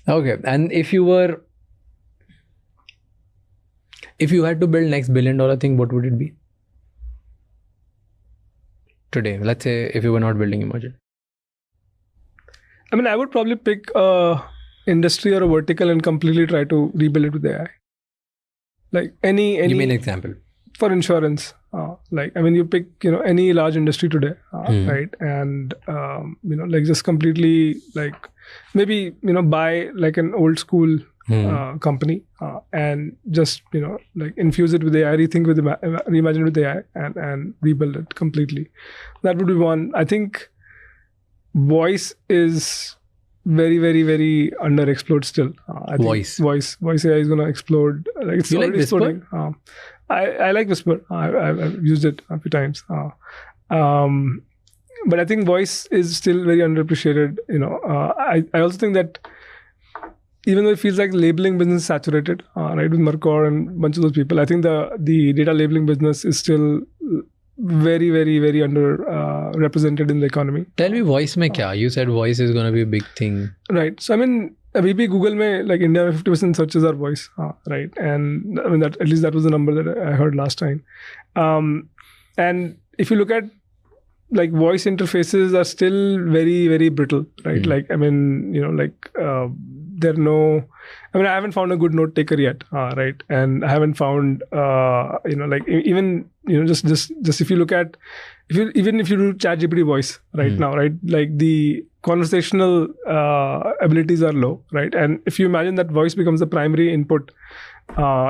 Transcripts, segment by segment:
Okay. And if you had to build next $1 billion thing, what would it be? Today, let's say if you were not building Emergent. I mean, I would probably pick a industry or a vertical and completely try to rebuild it with AI. Like any. Give me an example. For insurance, you pick any large industry today, right? And like just completely maybe buy like an old school company and just infuse it with AI, reimagine it with AI, and rebuild it completely. That would be one. I think voice is very, very, very underexplored still. I think voice AI is gonna explode. It's you already like Whisper? exploding. I like Whisper. I've used it a few times. But I think voice is still very underappreciated. I also think that even though it feels like labeling business is saturated, right, with Mercor and a bunch of those people, I think the data labeling business is still very, very, very under represented in the economy. Tell me, voice mein kya? You said voice is going to be a big thing. Right. So I mean, maybe Google mein, like India, 50% searches are voice, right? And I mean that at least that was the number that I heard last time. And if you look at like voice interfaces are still very, very brittle, right? Like I mean, I haven't found a good note taker yet, right? And I haven't found, just if you look at, even if you do ChatGPT voice right now, right? Like the conversational abilities are low, right? And if you imagine that voice becomes the primary input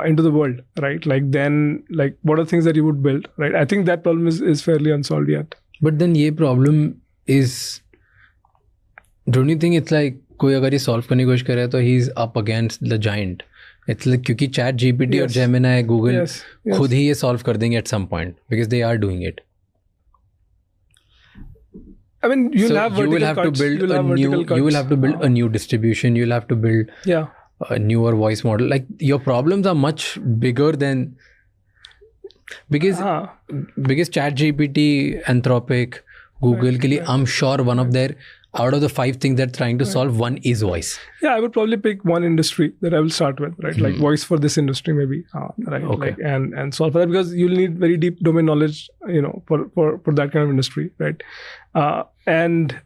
into the world, right? Like then, like what are things that you would build, right? I think that problem is fairly unsolved yet. But then ये problem is, don't you think it's like कोई अगर ये solve करने की कोशिश करे तो he's up against the giant. It's like क्योंकि ChatGPT और Gemini, Google खुद ही ये solve कर देंगे at some point because they are doing it. I mean, you will have to build a new distribution. You'll have to build a newer voice model. Like your problems are much bigger than because ChatGPT, Anthropic, Google के लिए I'm sure one of their out of the 5 things they're trying to solve, one is voice. Yeah, I would probably pick one industry that I will start with, right? Like voice for this industry, maybe, right? Okay. And solve for that because you'll need very deep domain knowledge, for that kind of industry, right? And